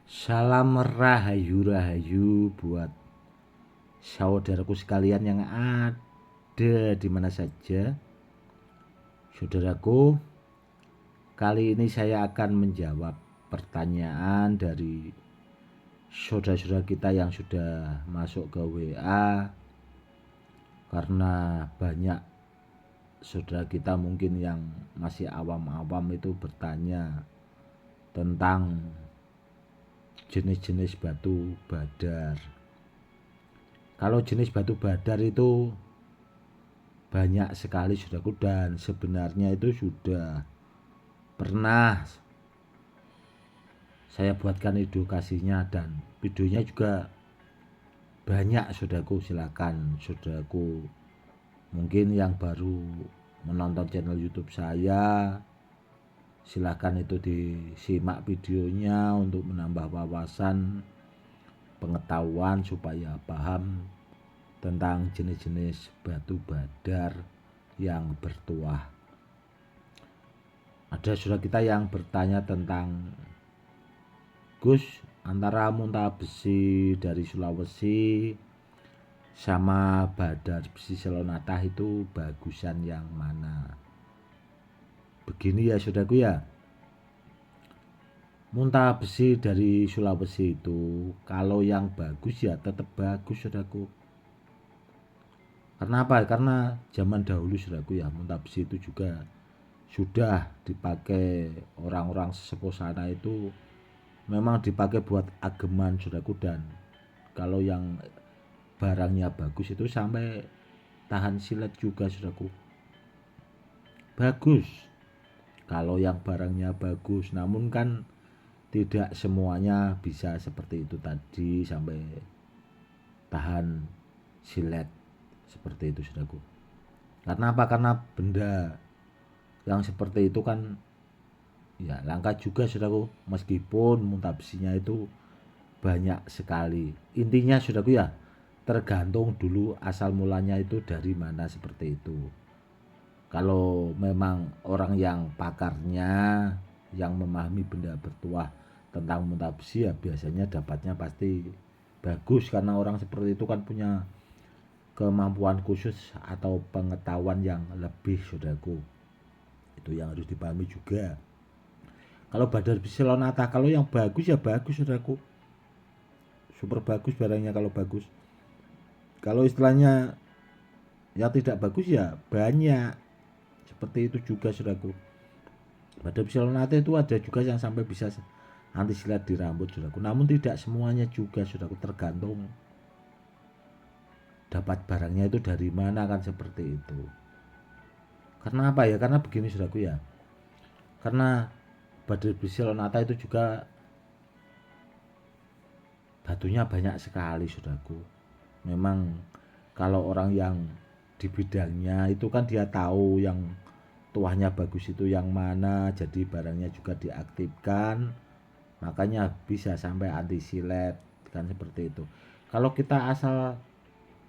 Salam rahayu buat saudaraku sekalian yang ada di mana saja. Saudaraku, kali ini saya akan menjawab pertanyaan dari saudara-saudara kita yang sudah masuk ke WA, karena banyak saudara kita mungkin yang masih awam-awam itu bertanya tentang jenis-jenis batu badar. Kalau jenis batu badar itu banyak sekali saudaraku, dan sebenarnya itu sudah pernah saya buatkan edukasinya dan videonya juga banyak saudaraku. Silakan saudaraku mungkin yang baru menonton channel YouTube saya, silakan itu disimak videonya untuk menambah wawasan pengetahuan supaya paham tentang jenis-jenis batu badar yang bertuah. Ada saudara kita yang bertanya tentang, Gus, antara muntah besi dari Sulawesi sama badar besi Selonata itu bagusan yang mana? Begini ya saudaraku ya, muntah besi dari Sulawesi itu kalau yang bagus ya tetap bagus saudaraku. Karena apa? Karena zaman dahulu saudaraku ya, muntah besi itu juga sudah dipakai orang-orang sesepuh sana, itu memang dipakai buat ageman saudaraku. Dan kalau yang barangnya bagus itu sampai tahan silet juga saudaraku. Bagus kalau yang barangnya bagus, namun kan tidak semuanya bisa seperti itu tadi sampai tahan silet seperti itu saudaraku. Karena apa? Karena benda yang seperti itu kan ya langka juga saudaraku, meskipun muntah besinya itu banyak sekali. Intinya saudaraku ya, tergantung dulu asal mulanya itu dari mana seperti itu. Kalau memang orang yang pakarnya, yang memahami benda bertuah tentang muntah besi, ya biasanya dapatnya pasti bagus, karena orang seperti itu kan punya kemampuan khusus atau pengetahuan yang lebih saudaraku. Itu yang harus dipahami juga. Kalau badar besi Selonata, kalau yang bagus ya bagus saudaraku, super bagus barangnya kalau bagus. Kalau istilahnya yang tidak bagus ya banyak seperti itu juga saudaraku. Badar besi Selonata itu ada juga yang sampai bisa anti silet di rambut saudaraku, namun tidak semuanya juga saudaraku, tergantung dapat barangnya itu dari mana kan seperti itu. Karena apa ya? Karena begini saudaraku ya, karena badar besi Selonata itu juga batunya banyak sekali saudaraku. Memang kalau orang yang di bidangnya itu kan dia tahu yang tuahnya bagus itu yang mana, jadi barangnya juga diaktifkan, makanya bisa sampai anti silet kan seperti itu. Kalau kita asal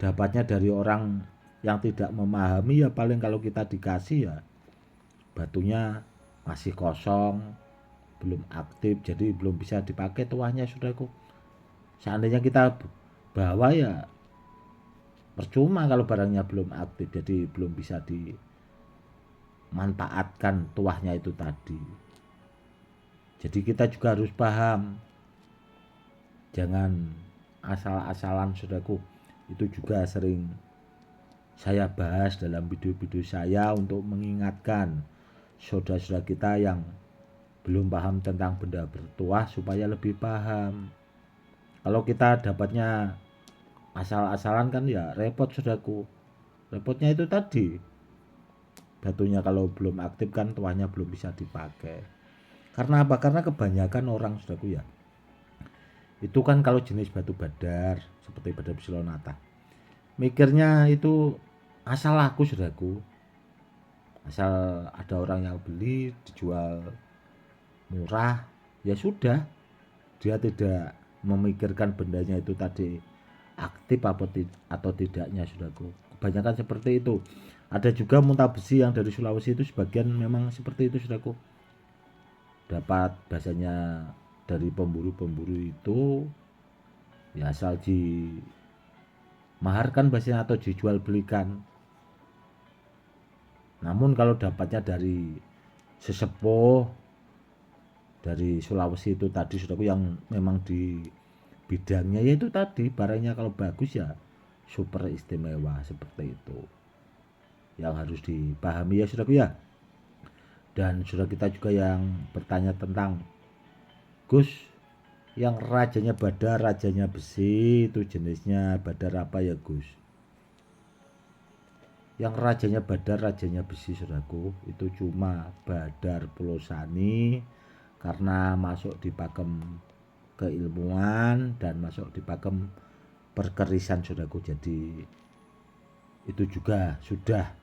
dapatnya dari orang yang tidak memahami, ya paling kalau kita dikasih ya batunya masih kosong, belum aktif, jadi belum bisa dipakai tuahnya saudaraku. Seandainya kita bawa ya percuma kalau barangnya belum aktif, jadi belum bisa dimanfaatkan tuahnya itu tadi. Jadi kita juga harus paham, jangan asal-asalan saudaraku. Itu juga sering saya bahas dalam video-video saya untuk mengingatkan saudara-saudara kita yang belum paham tentang benda bertuah supaya lebih paham. Kalau kita dapatnya asal-asalan kan ya repot saudaraku. Repotnya itu tadi, batunya kalau belum aktif kan tuahnya belum bisa dipakai. Karena apa? Karena kebanyakan orang saudaraku ya, itu kan kalau jenis batu badar seperti badar besi Selonata, mikirnya itu asal laku saudaraku, asal ada orang yang beli, dijual murah, ya sudah, dia tidak memikirkan bendanya itu tadi aktif atau tidaknya saudaraku. Kebanyakan seperti itu. Ada juga muntah besi yang dari Sulawesi itu sebagian memang seperti itu saudaraku, dapat bahasanya dari pemburu-pemburu itu ya asal dimaharkan bahasanya atau dijual belikan. Namun kalau dapatnya dari sesepuh dari Sulawesi itu tadi saudaraku yang memang di bidangnya ya itu tadi barangnya kalau bagus ya super istimewa seperti itu yang harus dipahami ya saudaraku ya. Dan sudah kita juga yang bertanya tentang Gus yang rajanya badar rajanya besi itu jenisnya badar apa ya Gus? Yang rajanya badar rajanya besi saudaraku itu cuma Badar Pulosani karena masuk di pakem keilmuan dan masuk di pakem perkerisan saudaraku. Jadi itu juga sudah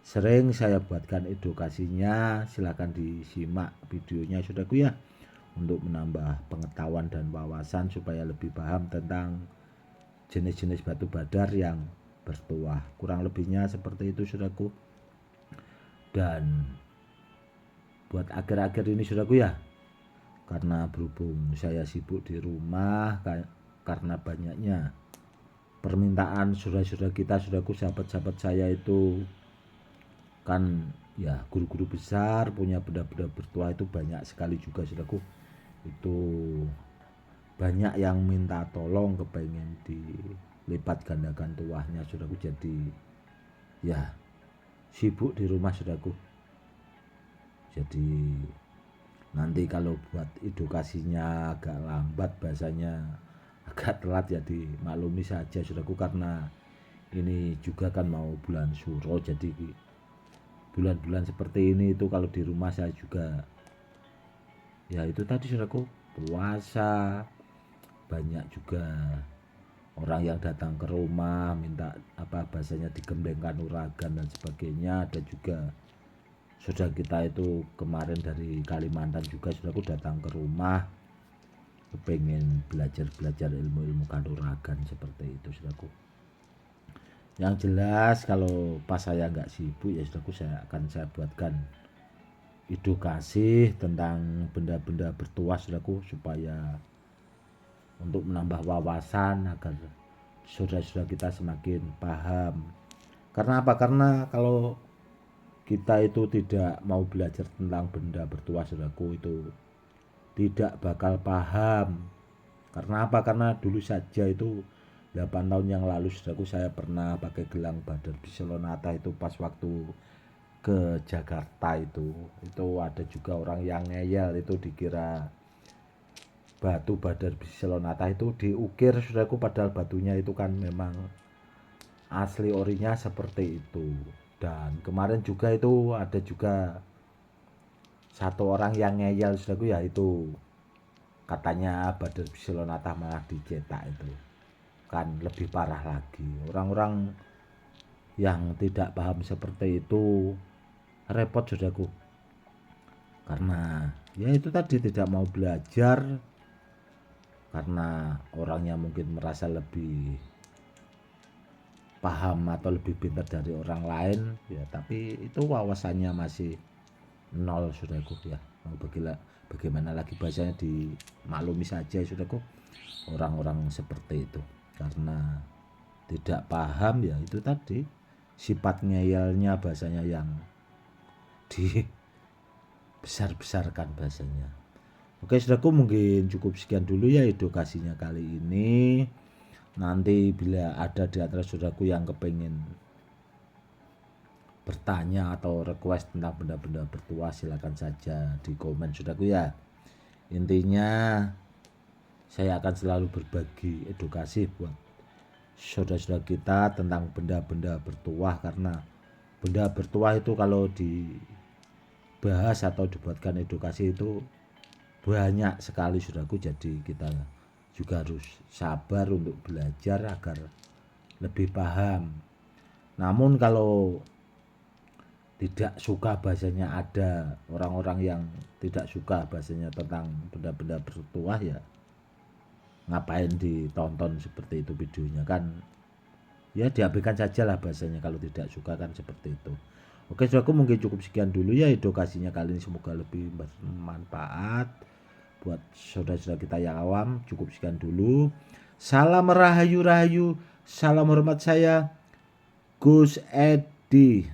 sering saya buatkan edukasinya, silahkan disimak videonya saudaraku ya untuk menambah pengetahuan dan wawasan supaya lebih paham tentang jenis-jenis batu badar yang bertuah. Kurang lebihnya seperti itu saudaraku. Dan buat akhir-akhir ini saudaraku ya, karena berhubung saya sibuk di rumah karena banyaknya permintaan saudara-saudara kita, saudaraku, sahabat-sahabat saya itu kan ya guru-guru besar punya benda-benda bertuah itu banyak sekali juga saudaraku. Itu banyak yang minta tolong kepengen dilipat gandakan tuahnya saudaraku. Jadi ya sibuk di rumah saudaraku. Jadi nanti kalau buat edukasinya agak lambat bahasanya agak telat ya dimaklumi saja saudaraku, karena ini juga kan mau bulan suro. Jadi bulan-bulan seperti ini itu kalau di rumah saya juga ya itu tadi saudaraku puasa, banyak juga orang yang datang ke rumah minta apa bahasanya digemblengkan uragan dan sebagainya. Ada juga saudara kita itu kemarin dari Kalimantan juga saudaraku datang ke rumah pengen belajar ilmu-ilmu kanuragan seperti itu saudaraku. Yang jelas kalau pas saya nggak sibuk ya saudaraku saya buatkan edukasi tentang benda-benda bertuah saudaraku supaya untuk menambah wawasan agar saudara-saudara kita semakin paham. Karena apa? Karena kalau kita itu tidak mau belajar tentang benda bertuah saudaraku itu tidak bakal paham. Karena apa? Karena dulu saja itu 8 tahun yang lalu saudaraku saya pernah pakai gelang Badar Biselonata itu pas waktu ke Jakarta itu ada juga orang yang ngeyel itu dikira batu Badar Biselonata itu diukir saudaraku, padahal batunya itu kan memang asli orinya seperti itu. Dan kemarin juga itu ada juga satu orang yang ngeyel saudaraku ya, itu katanya Badar Biselonata malah dicetak, itu kan lebih parah lagi. Orang-orang yang tidak paham seperti itu repot saudaraku, karena ya itu tadi tidak mau belajar karena orangnya mungkin merasa lebih paham atau lebih pintar dari orang lain ya, tapi itu wawasannya masih nol saudaraku ya. Mau bagaimana lagi bahasanya dimaklumi saja saudaraku orang-orang seperti itu, karena tidak paham ya itu tadi sifat ngeyelnya bahasanya yang dibesar-besarkan bahasanya. Oke saudaraku, mungkin cukup sekian dulu ya edukasinya kali ini. Nanti bila ada di antara saudaraku yang kepengen bertanya atau request tentang benda-benda bertuah, silakan saja di komen saudaraku ya. Intinya saya akan selalu berbagi edukasi buat saudara-saudara kita tentang benda-benda bertuah, karena benda bertuah itu kalau dibahas atau dibuatkan edukasi itu banyak sekali saudaraku. Jadi kita juga harus sabar untuk belajar agar lebih paham. Namun kalau tidak suka bahasanya, ada orang-orang yang tidak suka bahasanya tentang benda-benda bertuah ya ngapain ditonton seperti itu videonya, kan ya diabaikan saja lah bahasanya kalau tidak suka kan seperti itu. Oke saudaraku, mungkin cukup sekian dulu ya edukasinya kali ini, semoga lebih bermanfaat Buat saudara-saudara kita yang awam, cukup sekian dulu. Salam rahayu-rahayu, salam hormat saya, Gus Edi.